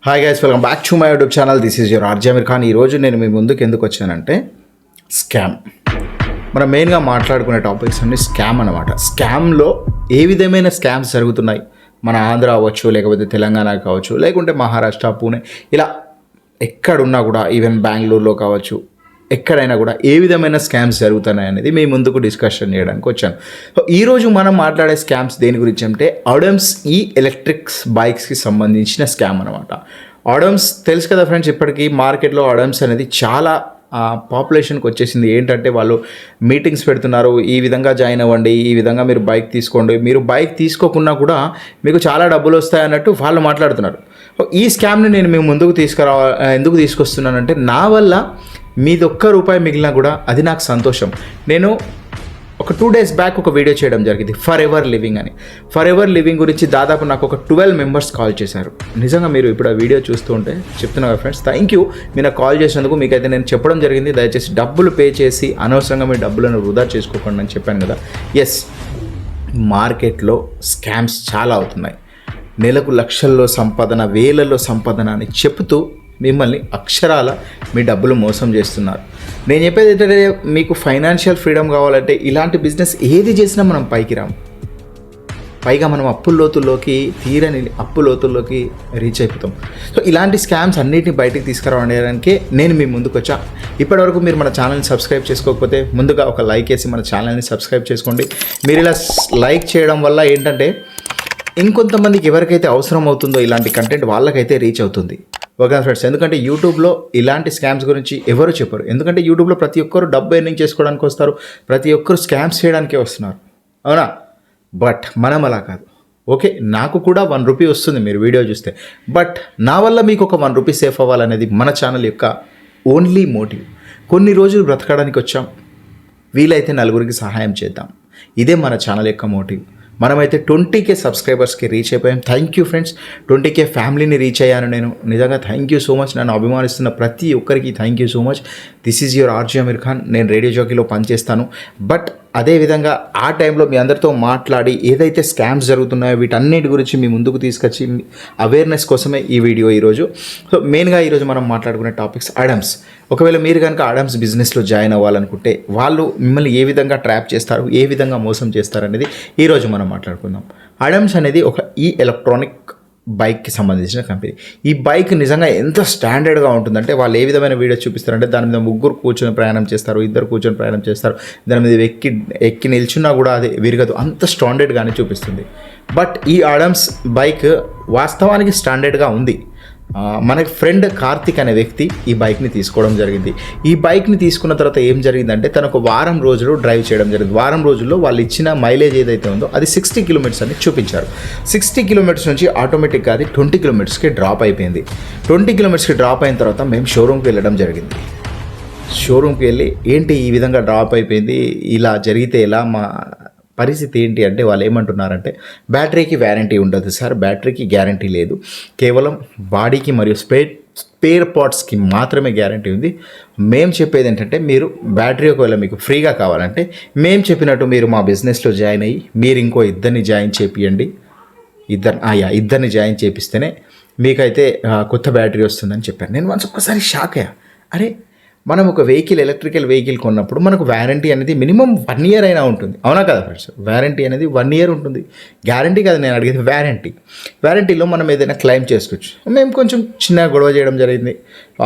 Hi guys, welcome back to my YouTube channel. This is your RJ Aamir Khan. ఈరోజు నేను మీ ముందుకు ఎందుకు వచ్చానంటే స్కామ్. మనం మెయిన్గా మాట్లాడుకునే టాపిక్స్ అన్ని స్కామ్ అనమాట. స్కామ్లో ఏ విధమైన స్కామ్స్ జరుగుతున్నాయి, మన ఆంధ్ర అవ్వచ్చు, లేకపోతే తెలంగాణ కావచ్చు, లేకుంటే మహారాష్ట్ర, పూణే, ఇలా ఎక్కడున్నా కూడా, ఈవెన్ బెంగళూరులో కావచ్చు, ఎక్కడైనా కూడా ఏ విధమైన స్కామ్స్ జరుగుతున్నాయి అనేది మీ ముందుకు డిస్కషన్ చేయడానికి వచ్చాను. సో ఈరోజు మనం మాట్లాడే స్కామ్స్ దేని గురించి అంటే ఆడమ్స్ ఈ ఎలక్ట్రిక్స్ బైక్స్కి సంబంధించిన స్కామ్ అనమాట. ఆడమ్స్ తెలుసు కదా ఫ్రెండ్స్, ఇప్పటికీ మార్కెట్లో ఆడమ్స్ అనేది చాలా పాపులేషన్కి వచ్చేసింది. ఏంటంటే వాళ్ళు మీటింగ్స్ పెడుతున్నారు, ఈ విధంగా జాయిన్ అవ్వండి, ఈ విధంగా మీరు బైక్ తీసుకోండి, మీరు బైక్ తీసుకోకున్నా కూడా మీకు చాలా డబ్బులు వస్తాయి అన్నట్టు వాళ్ళు మాట్లాడుతున్నారు. ఈ స్కామ్ని నేను మీ ముందుకు ఎందుకు తీసుకొస్తున్నానంటే, నా వల్ల మీది ఒక్క రూపాయి మిగిలినా కూడా అది నాకు సంతోషం. నేను ఒక 2 days బ్యాక్ ఒక వీడియో చేయడం జరిగింది, ఫర్ ఎవర్ లివింగ్ అని. ఫర్ ఎవర్ లివింగ్ గురించి దాదాపు నాకు ఒక 12 members కాల్ చేశారు. నిజంగా మీరు ఇప్పుడు ఆ వీడియో చూస్తూ ఉంటే చెప్తున్నా ఫ్రెండ్స్, థ్యాంక్ యూ. మీరు నాకు కాల్ చేసినందుకు మీకైతే నేను చెప్పడం జరిగింది, దయచేసి డబ్బులు పే చేసి అనవసరంగా మీ డబ్బులను వృధా చేసుకోకండి అని చెప్పాను కదా. ఎస్, మార్కెట్లో స్కామ్స్ చాలా అవుతున్నాయి. నెలకు లక్షల్లో సంపాదన, వేలలో సంపాదన అని చెబుతూ మిమ్మల్ని అక్షరాల మీ డబ్బులు మోసం చేస్తున్నారు. నేను చెప్పేది ఏంటంటే, మీకు ఫైనాన్షియల్ ఫ్రీడమ్ కావాలంటే ఇలాంటి బిజినెస్ ఏది చేసినా మనం పైకి రాము. పైగా మనం తీరని అప్పు లోతుల్లోకి రీచ్ అయిపోతాం. సో ఇలాంటి స్కామ్స్ అన్నిటిని బయటికి తీసుకురావడానికే నేను మీ ముందుకు వచ్చా. ఇప్పటివరకు మీరు మన ఛానల్ని సబ్స్క్రైబ్ చేసుకోకపోతే ముందుగా ఒక లైక్ వేసి మన ఛానల్ని సబ్స్క్రైబ్ చేసుకోండి. మీరు ఇలా లైక్ చేయడం వల్ల ఏంటంటే ఇంకొంతమందికి ఎవరికైతే అవసరం అవుతుందో ఇలాంటి కంటెంట్ వాళ్ళకైతే రీచ్ అవుతుంది. ఓకే ఫ్రెండ్స్, ఎందుకంటే యూట్యూబ్లో ఇలాంటి స్కామ్స్ గురించి ఎవరు చెప్పరు. ఎందుకంటే యూట్యూబ్లో ప్రతి ఒక్కరు డబ్బు ఎర్నింగ్ చేసుకోవడానికి వస్తారు, ప్రతి ఒక్కరు స్కామ్స్ చేయడానికే వస్తున్నారు, అవునా? బట్ మనం అలా కాదు. ఓకే, నాకు కూడా 1 రూపీ వస్తుంది మీరు వీడియో చూస్తే, బట్ నా వల్ల మీకు ఒక 1 రూపీ సేఫ్ అవ్వాలనేది మన ఛానల్ యొక్క ఓన్లీ మోటివ్. కొన్ని రోజులు బ్రతకడానికి వచ్చాం, వీలైతే నలుగురికి సహాయం చేద్దాం, ఇదే మన ఛానల్ యొక్క మోటివ్. మనమైతే 20K సబ్స్క్రైబర్స్కి రీచ్ అయిపోయాం. థ్యాంక్ యూ ఫ్రెండ్స్, 20K ఫ్యామిలీని రీచ్ అయ్యాను నేను. నిజంగా థ్యాంక్ యూ సో మచ్. నన్ను అభిమానిస్తున్న ప్రతి ఒక్కరికి thank you so much. This is your RJ Aamir Khan. నేను రేడియో జాకీలో పనిచేస్తాను. బట్ అదేవిధంగా ఆ టైంలో మీ అందరితో మాట్లాడి ఏదైతే స్కామ్స్ జరుగుతున్నాయో వీటన్నిటి గురించి మీ ముందుకు తీసుకొచ్చి అవేర్నెస్ కోసమే ఈ వీడియో ఈరోజు. సో మెయిన్గా ఈరోజు మనం మాట్లాడుకునే టాపిక్స్ ఆడమ్స్. ఒకవేళ మీరు కనుక ఆడమ్స్ బిజినెస్లో జాయిన్ అవ్వాలనుకుంటే వాళ్ళు మిమ్మల్ని ఏ విధంగా ట్రాప్ చేస్తారు, ఏ విధంగా మోసం చేస్తారు అనేది ఈరోజు మనం మాట్లాడుకుందాం. ఆడమ్స్ అనేది ఒక ఎలక్ట్రానిక్ బైక్కి సంబంధించిన కంపెనీ. ఈ బైక్ నిజంగా ఎంత స్టాండర్డ్గా ఉంటుందంటే, వాళ్ళు ఏ విధమైన వీడియో చూపిస్తారంటే దాని మీద 3 కూర్చొని ప్రయాణం చేస్తారు, 2 కూర్చొని ప్రయాణం చేస్తారు, దాని మీద ఎక్కి నిల్చున్నా కూడా అది విరగదు, అంత స్టాండర్డ్గానే చూపిస్తుంది. బట్ ఈ ఆడమ్స్ బైక్ వాస్తవానికి స్టాండర్డ్గా ఉంది. మనకి ఫ్రెండ్ కార్తిక్ అనే వ్యక్తి ఈ బైక్ని తీసుకోవడం జరిగింది. ఈ బైక్ని తీసుకున్న తర్వాత ఏం జరిగిందంటే, తను ఒక వారం రోజులు డ్రైవ్ చేయడం జరిగింది. వారం రోజుల్లో వాళ్ళు ఇచ్చిన మైలేజ్ ఏదైతే ఉందో అది 60 kilometers అని చూపించారు. 60 kilometers నుంచి ఆటోమేటిక్గా అది 20 kilometersకి డ్రాప్ అయిపోయింది. 20 kilometersకి డ్రాప్ అయిన తర్వాత మేము షోరూమ్కి వెళ్ళడం జరిగింది. షోరూమ్కి వెళ్ళి ఏంటి ఈ విధంగా డ్రాప్ అయిపోయింది, ఇలా జరిగితే ఎలా, మా పరిస్థితి ఏంటి అంటే, వాళ్ళు ఏమంటున్నారంటే, బ్యాటరీకి వ్యారంటీ ఉండదు సార్, బ్యాటరీకి గ్యారంటీ లేదు, కేవలం బాడీకి మరియు స్పేర్ పార్ట్స్కి మాత్రమే గ్యారంటీ ఉంది. మేము చెప్పేది ఏంటంటే, మీరు బ్యాటరీ ఒకవేళ మీకు ఫ్రీగా కావాలంటే మేము చెప్పినట్టు మీరు మా బిజినెస్లో జాయిన్ అయ్యి మీరు ఇంకో ఇద్దరిని జాయిన్ చేపియండి, ఇద్దరిని జాయిన్ చేపిస్తేనే మీకైతే కొత్త బ్యాటరీ వస్తుందని చెప్పాను. నేను ఒక్కసారి షాక్ అయ్యా. అరే, మనం ఒక ఎలక్ట్రికల్ వెహికల్ కొన్నప్పుడు మనకు వ్యారంటీ అనేది మినిమం 1 year అయినా ఉంటుంది, అవునా కదా ఫ్రెండ్స్? వ్యారంటీ అనేది 1 year ఉంటుంది. గ్యారంటీ కాదు నేను అడిగేది, వ్యారంటీలో మనం ఏదైనా క్లెయిమ్ చేసుకోవచ్చు. మేము కొంచెం చిన్న గొడవ చేయడం జరిగింది,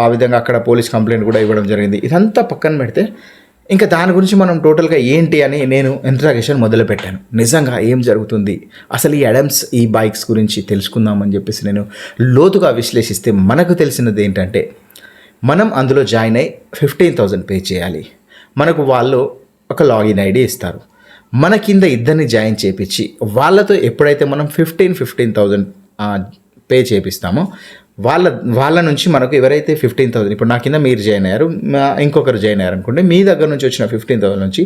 ఆ విధంగా అక్కడ పోలీస్ కంప్లైంట్ కూడా ఇవ్వడం జరిగింది. ఇదంతా పక్కన పెడితే ఇంకా దాని గురించి మనం టోటల్గా ఏంటి అని నేను ఇంట్రాగేషన్ మొదలుపెట్టాను. నిజంగా ఏం జరుగుతుంది, అసలు ఈ ఆడమ్స్ ఈ బైక్స్ గురించి తెలుసుకుందామని చెప్పేసి నేను లోతుగా విశ్లేషిస్తే మనకు తెలిసినది ఏంటంటే, మనం అందులో జాయిన్ అయ్యి 15,000 పే చేయాలి. మనకు వాళ్ళు ఒక లాగిన్ ఐడి ఇస్తారు. మన కింద ఇద్దరిని జాయిన్ చేయించి వాళ్ళతో ఎప్పుడైతే మనం 15,000 పే చేపిస్తామో వాళ్ళ నుంచి మనకు ఎవరైతే 15,000, ఇప్పుడు నా కింద మీరు జాయిన్ అయ్యారు, ఇంకొకరు జాయిన్ అయ్యారు అనుకోండి, మీ దగ్గర నుంచి వచ్చిన 15,000 నుంచి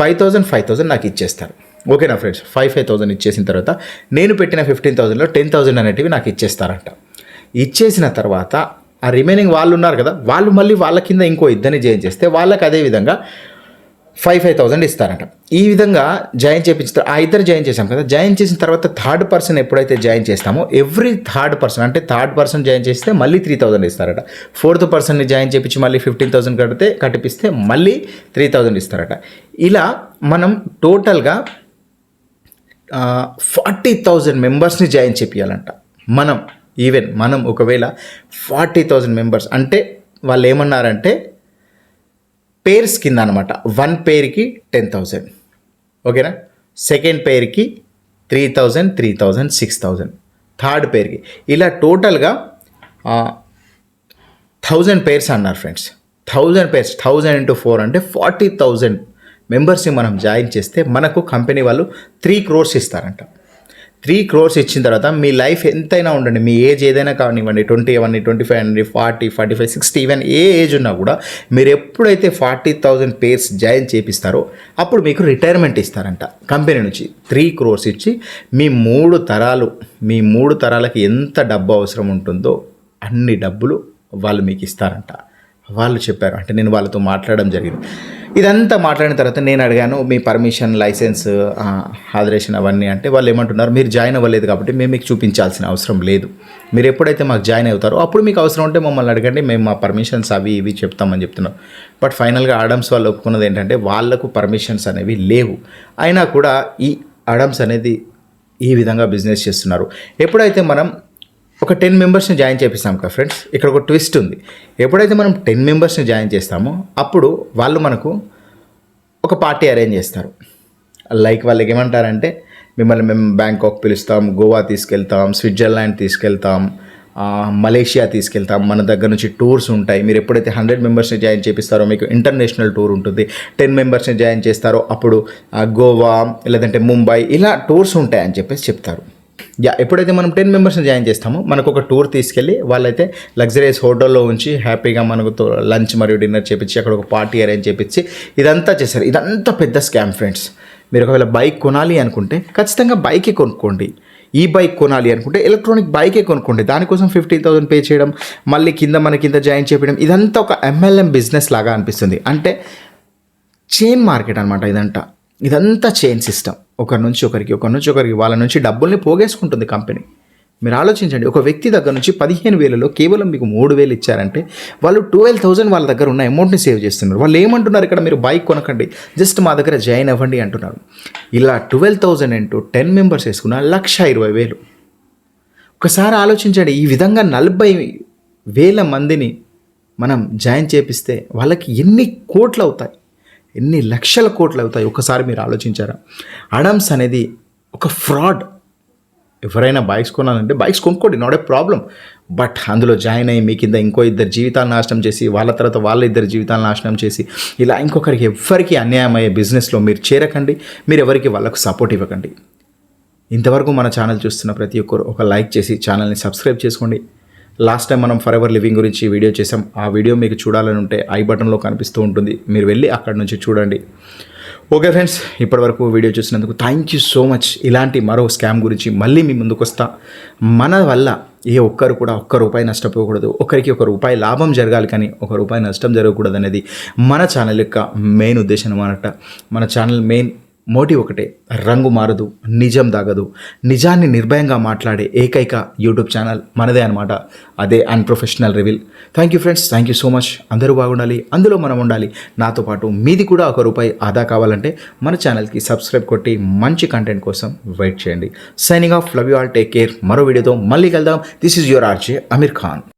5,000 నాకు ఇచ్చేస్తారు. ఓకేనా ఫ్రెండ్స్? 5,000 ఇచ్చేసిన తర్వాత నేను పెట్టిన 15,000లో 10,000 అనేటివి నాకు ఇచ్చేస్తారంట. ఇచ్చేసిన తర్వాత ఆ రిమైనింగ్ వాళ్ళు ఉన్నారు కదా, వాళ్ళు మళ్ళీ వాళ్ళ కింద ఇంకో ఇద్దరిని జాయిన్ చేస్తే వాళ్ళకి అదేవిధంగా 5,000 ఇస్తారంట. ఈ విధంగా జాయిన్ చేయించిన ఆ ఇద్దరు జాయిన్ చేసాం కదా, జాయిన్ చేసిన తర్వాత థర్డ్ పర్సన్ ఎప్పుడైతే జాయిన్ చేస్తామో ఎవ్రీ థర్డ్ పర్సన్ జాయిన్ చేస్తే మళ్ళీ 3,000 ఇస్తారట. ఫోర్త్ పర్సన్ని జాయిన్ చేయించి మళ్ళీ 15,000 కట్టిపిస్తే మళ్ళీ 3,000 ఇస్తారట. ఇలా మనం టోటల్గా 40,000 మెంబర్స్ని జాయిన్ చేపియాలంట. మనం ఒకవేళ 40,000 మెంబర్స్ అంటే వాళ్ళు ఏమన్నారంటే పేర్స్ కింద అనమాట. 1 పేర్కి 10,000, ఓకేనా. సెకండ్ పేర్కి 3,000, 3,000, 6,000. థర్డ్ పేర్కి ఇలా టోటల్గా 1,000 పేర్స్ అన్నారు ఫ్రెండ్స్. 1,000 పేర్స్, 1,000 × 4 అంటే 40,000 మెంబర్స్ని మనం జాయిన్ చేస్తే మనకు కంపెనీ వాళ్ళు 3 crores ఇస్తారంట. 3 crores ఇచ్చిన తర్వాత మీ లైఫ్ ఎంతైనా ఉండండి, మీ ఏజ్ ఏదైనా కానివ్వండి, 20 అవ్వండి, 25 అవ్వండి, 40, 45, 60, ఈవెన్ ఏ ఏజ్ ఉన్నా కూడా మీరు ఎప్పుడైతే 40,000 పేర్స్ జాయిన్ చేపిస్తారో అప్పుడు మీకు రిటైర్మెంట్ ఇస్తారంట కంపెనీ నుంచి. 3 crores ఇచ్చి మీ 3 తరాలకి ఎంత డబ్బు అవసరం ఉంటుందో అన్ని డబ్బులు వాళ్ళు మీకు ఇస్తారంట. వాళ్ళు చెప్పారు, అంటే నేను వాళ్ళతో మాట్లాడడం జరిగింది. ఇదంతా మాట్లాడిన తర్వాత నేను అడిగాను, మీ పర్మిషన్, లైసెన్స్, హాజరేషన్ అవన్నీ. అంటే వాళ్ళు ఏమంటున్నారు, మీరు జాయిన్ అవ్వలేదు కాబట్టి మేము మీకు చూపించాల్సిన అవసరం లేదు. మీరు ఎప్పుడైతే మాకు జాయిన్ అవుతారో అప్పుడు మీకు అవసరం ఉంటే మమ్మల్ని అడగండి, మేము మా పర్మిషన్స్ అవి ఇవి చెప్తామని చెప్తున్నారు. బట్ ఫైనల్గా అడమ్స్ వాళ్ళు ఒప్పుకున్నది ఏంటంటే వాళ్ళకు పర్మిషన్స్ అనేవి లేవు. అయినా కూడా ఈ అడమ్స్ అనేది ఈ విధంగా బిజినెస్ చేస్తున్నారు. ఎప్పుడైతే మనం ఒక 10 మెంబర్స్ని జాయిన్ చేపిస్తాం కదా ఫ్రెండ్స్, ఇక్కడ ఒక ట్విస్ట్ ఉంది. ఎప్పుడైతే మనం 10 మెంబర్స్ని జాయిన్ చేస్తామో అప్పుడు వాళ్ళు మనకు ఒక పార్టీ అరేంజ్ చేస్తారు. లైక్ వాళ్ళకి ఏమంటారంటే, మిమ్మల్ని మేము బ్యాంకాక్ పిలుస్తాం, గోవా తీసుకెళ్తాం, స్విట్జర్లాండ్ తీసుకెళ్తాం, మలేషియా తీసుకెళ్తాం, మన దగ్గర నుంచి టూర్స్ ఉంటాయి. మీరు ఎప్పుడైతే 100 మెంబర్స్ని జాయిన్ చేపిస్తారో మీకు ఇంటర్నేషనల్ టూర్ ఉంటుంది. 10 మెంబర్స్ని జాయిన్ చేస్తారో అప్పుడు గోవా లేదంటే ముంబై ఇలా టూర్స్ ఉంటాయని చెప్పేసి చెప్తారు. ఎప్పుడైతే మనం 10 మెంబర్స్ని జాయిన్ చేస్తామో మనకు ఒక టూర్ తీసుకెళ్ళి వాళ్ళైతే లగ్జరియస్ హోటల్లో ఉంచి హ్యాపీగా మనకు లంచ్ మరియు డిన్నర్ చేపించి అక్కడ ఒక పార్టీ అరేంజ్ చేపించి ఇదంతా చేశారు. ఇదంతా పెద్ద స్కామ్ ఫ్రెండ్స్. మీరు ఒకవేళ బైక్ కొనాలి అనుకుంటే ఖచ్చితంగా బైకే కొనుక్కోండి. ఈ బైక్ కొనాలి అనుకుంటే ఎలక్ట్రానిక్ బైకే కొనుక్కోండి. దానికోసం 15,000 పే చేయడం, మళ్ళీ మన కింద జాయిన్ చేయడం, ఇదంతా ఒక MLM బిజినెస్ లాగా అనిపిస్తుంది. అంటే చైన్ మార్కెట్ అనమాట ఇదంతా చైన్ సిస్టమ్. ఒకరి నుంచి ఒకరికి వాళ్ళ నుంచి డబ్బుల్ని పోగేసుకుంటుంది కంపెనీ. మీరు ఆలోచించండి, ఒక వ్యక్తి దగ్గర నుంచి 15,000లో కేవలం మీకు 3,000 ఇచ్చారంటే వాళ్ళు 12,000 వాళ్ళ దగ్గర ఉన్న అమౌంట్ని సేవ్ చేస్తున్నారు. వాళ్ళు ఏమంటున్నారు ఇక్కడ, మీరు బైక్ కొనకండి, జస్ట్ మా దగ్గర జాయిన్ అవ్వండి అంటున్నారు. ఇలా 12,000 × 10 మెంబర్స్ వేసుకున్న 1,20,000. ఒకసారి ఆలోచించండి, ఈ విధంగా 40,000 మందిని మనం జాయిన్ చేపిస్తే వాళ్ళకి ఎన్ని కోట్లు అవుతాయి, ఎన్ని లక్షల కోట్లు అవుతాయి. ఒకసారి మీరు ఆలోచించారా? అడమ్స్ అనేది ఒక ఫ్రాడ్. ఎవరైనా బైక్స్ కొనాలంటే బైక్స్ కొనుక్కోండి, నాట్ ఏ ప్రాబ్లం. బట్ అందులో జాయిన్ అయ్యి మీ కింద ఇంకో 2 జీవితాలను నాశనం చేసి వాళ్ళ తర్వాత వాళ్ళ 2 జీవితాలను నాశనం చేసి ఇలా ఇంకొకరికి ఎవ్వరికి అన్యాయం అయ్యే బిజినెస్లో మీరు చేరకండి. మీరు ఎవరికి వాళ్ళకు సపోర్ట్ ఇవ్వకండి. ఇంతవరకు మన ఛానల్ చూస్తున్న ప్రతి ఒక్కరు ఒక లైక్ చేసి ఛానల్ని సబ్స్క్రైబ్ చేసుకోండి. లాస్ట్ టైం మనం ఫర్ ఎవర్ లివింగ్ గురించి వీడియో చేసాం. ఆ వీడియో మీకు చూడాలని ఉంటే ఐ బటన్లో కనిపిస్తూ ఉంటుంది, మీరు వెళ్ళి అక్కడి నుంచి చూడండి. ఓకే ఫ్రెండ్స్, ఇప్పటివరకు వీడియో చూసినందుకు థ్యాంక్ యూ సో మచ్. ఇలాంటి మరో స్కామ్ గురించి మళ్ళీ మీ ముందుకు వస్తా. మన వల్ల ఏ ఒక్కరు కూడా ₹1 నష్టపోకూడదు, ఒకరికి ₹1 లాభం జరగాలి కానీ ₹1 నష్టం జరగకూడదు అనేది మన ఛానల్ యొక్క మెయిన్ ఉద్దేశం అన్నమాట. మన ఛానల్ మెయిన్ మోటివ్ ఒకటే, రంగు మారదు, నిజం దాగదు, నిజాన్ని నిర్భయంగా మాట్లాడే ఏకైక యూట్యూబ్ ఛానల్ మనదే అనమాట. అదే unprofessional reveal. Thank you friends, thank you so much. అందరూ బాగుండాలి, అందులో మనం ఉండాలి. నాతో పాటు మీది కూడా ₹1 ఆదా కావాలంటే మన ఛానల్కి సబ్స్క్రైబ్ కొట్టి మంచి కంటెంట్ కోసం వెయిట్ చేయండి. Signing off, love you all, take care. మరో వీడియోతో మళ్ళీ కలుద్దాం. This is your RJ Aamir Khan.